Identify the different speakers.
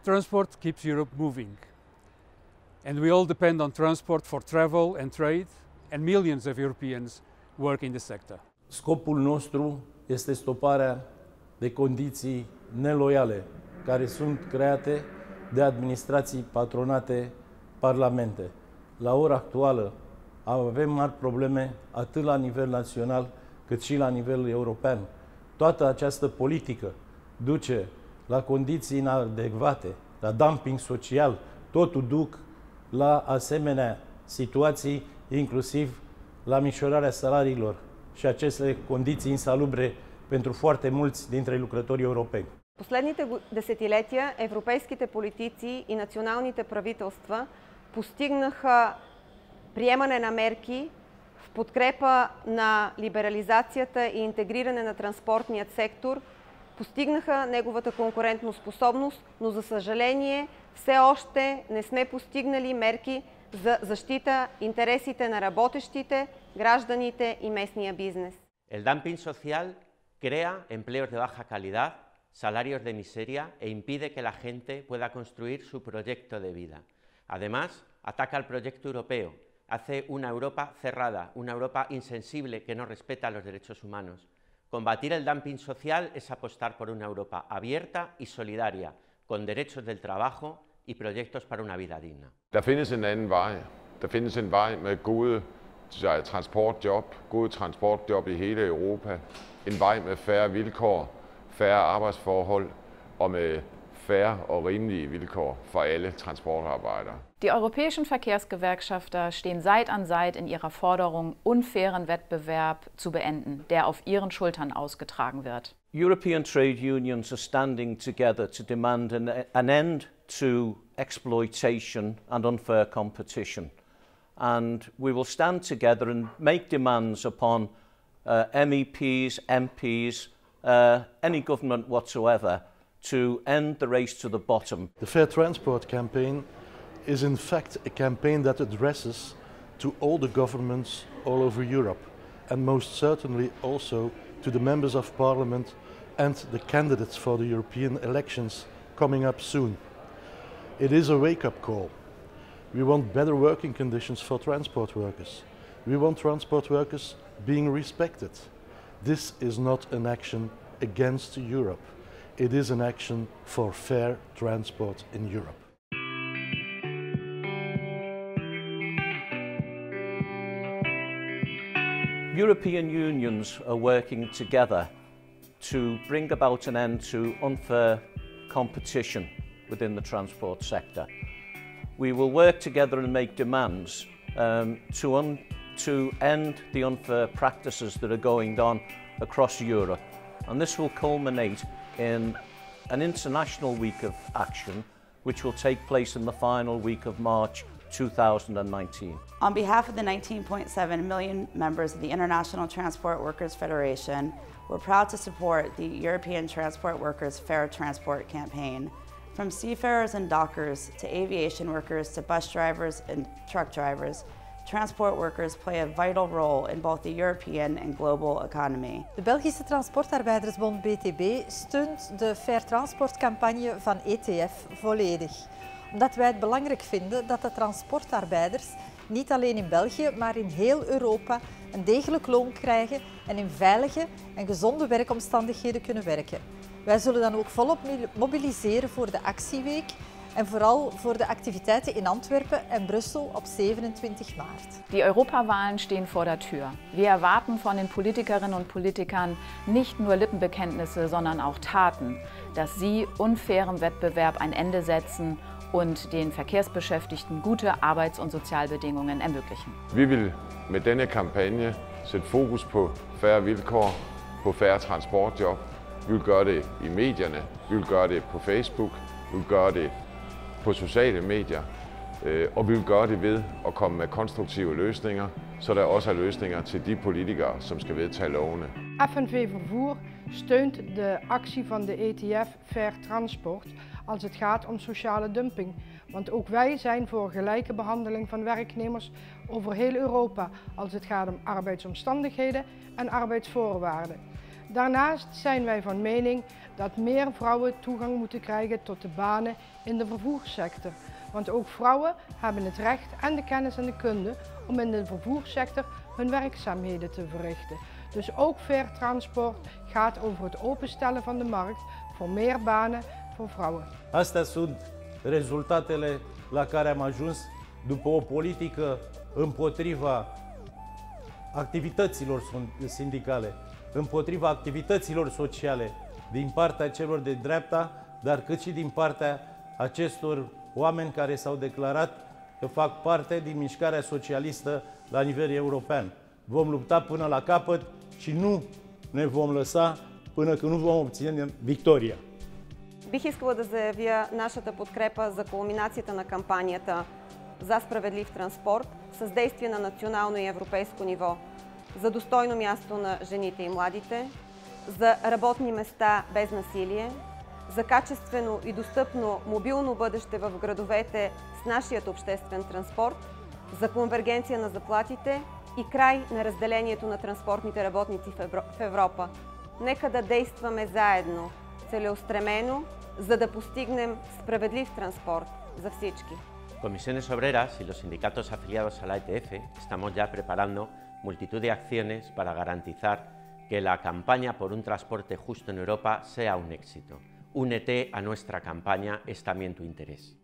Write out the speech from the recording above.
Speaker 1: Transport keeps Europe moving, and we all depend on transport for travel and trade, and millions of Europeans work in the sector.
Speaker 2: Scopul nostru este stoparea de condiții neloiale care sunt create de administrații patronate parlamente. La ora actuală avem mari probleme atât la nivel național cât și la nivel european. Toată această politică duce la condiții inadecvate, la dumping social, totul duc la asemenea situații, inclusiv la micșorarea salariilor și aceste condiții insalubre pentru foarte mulți dintre lucrătorii europeni.
Speaker 3: Последните десетилетия европейските политици и националните правителства постигнаха приемане на мерки в подкрепа на либерализацията и интегриране на транспортният сектор, постигнаха неговата конкурентоспособност, но за съжаление все още не сме постигнали мерки за защита интересите на работещите, гражданите и местния бизнес.
Speaker 4: El dumping social crea empleos de baja calidad, salarios de miseria e impide que la gente pueda construir su proyecto de vida. Además, ataca al proyecto europeo, hace una Europa cerrada, una Europa insensible que no respeta los derechos humanos. Combatir el dumping social es apostar por una Europa abierta y solidaria, con derechos del trabajo y proyectos para una vida digna.
Speaker 5: Der findes en anden vej. Der findes en vej med gode transportjob i hele Europa. En vej med færre vilkår, færre arbejdsforhold og med fair og rimelige Vilkår für alle Transportarbeiter.
Speaker 6: Die europäischen Verkehrsgewerkschafter stehen Seit an Seit in ihrer Forderung, unfairen Wettbewerb zu beenden, der auf ihren Schultern ausgetragen wird.
Speaker 7: European trade unions are standing together to demand an end to exploitation and unfair competition. And we will stand together and make demands upon MEPs, MPs, any government whatsoever, to end the race to the bottom.
Speaker 8: The Fair Transport campaign is in fact a campaign that addresses to all the governments all over Europe, and most certainly also to the members of parliament and the candidates for the European elections coming up soon. It is a wake-up call. We want better working conditions for transport workers. We want transport workers being respected. This is not an action against Europe. It is an action for fair transport in Europe.
Speaker 7: European unions are working together to bring about an end to unfair competition within the transport sector. We will work together and make demands to end the unfair practices that are going on across Europe. And this will culminate in an international week of action which will take place in the final week of March 2019.
Speaker 9: On behalf of the 19.7 million members of the International Transport Workers Federation, we're proud to support the European Transport Workers Fair Transport campaign. From seafarers and dockers to aviation workers to bus drivers and truck drivers, transport workers play a vital role in both the European and global economy.
Speaker 10: De Belgische Transportarbeidersbond BTB steunt de Fair Transport campagne van ETF volledig. Omdat wij het belangrijk vinden dat de transportarbeiders niet alleen in België, maar in heel Europa een degelijk loon krijgen en in veilige en gezonde werkomstandigheden kunnen werken. Wij zullen dan ook volop mobiliseren voor de actieweek en vooral voor de activiteiten in Antwerpen en Brussel op 27 maart.
Speaker 6: Die Europawahlen stehen vor der Tür. Wir erwarten von den Politikerinnen und Politikern nicht nur Lippenbekenntnisse, sondern auch Taten, dass sie unfairem Wettbewerb ein Ende setzen und den Verkehrsbeschäftigten gute Arbeits- und Sozialbedingungen ermöglichen.
Speaker 5: Vi vil med denne kampagne sætte fokus på færre vilkår, på færre transportjob. Vi vil gøre det i medierne, vi vil gøre det på Facebook, vi vil gøre det på sociale medier, og vi vil gøre det ved at komme med konstruktive løsninger, så der også er løsninger til de politikere, som skal vedtage lovene.
Speaker 11: FNV Vervoer steunt de actie van de ETF Fair Transport als het gaat om sociale dumping. Want ook wij zijn voor gelijke behandeling van werknemers over heel Europa als het gaat om arbeidsomstandigheden en arbeidsvoorwaarden. Daarnaast zijn wij van mening dat meer vrouwen toegang moeten krijgen tot de banen in de vervoerssector. Want ook vrouwen hebben het recht en de kennis en de kunde om in de vervoerssector hun werkzaamheden te verrichten. Dus ook Fair Transport gaat over het openstellen van de markt voor meer banen voor vrouwen.
Speaker 2: Astea sunt rezultatele la care am ajuns după o politică împotriva activităților sindicale, împotriva activităților sociale din partea celor de dreapta, dar cât și din partea acestor oameni care s-au declarat că fac parte din mișcarea socialistă la nivel european. Vom lupta până la capăt și nu ne vom lăsa până când nu vom obține victoria.
Speaker 3: Бих искала да заявя нашата подкрепа за кулминацията на кампанията за справедлив транспорт с действие на национално и европейско ниво, за достойно място на жените и младите, за работни места без насилие, за качествено и достъпно мобилно бъдеще в градовете с нашият обществен транспорт, за конвергенция на заплатите и край на разделението на транспортните работници в Европа. Нека да действаме заедно, целеустремено, за да постигнем справедлив транспорт за всички.
Speaker 4: Comisiones Obreras y los sindicatos afiliados a la ETF estamos ya preparando multitud de acciones para garantizar que la campaña por un transporte justo en Europa sea un éxito. Únete a nuestra campaña, es también tu interés.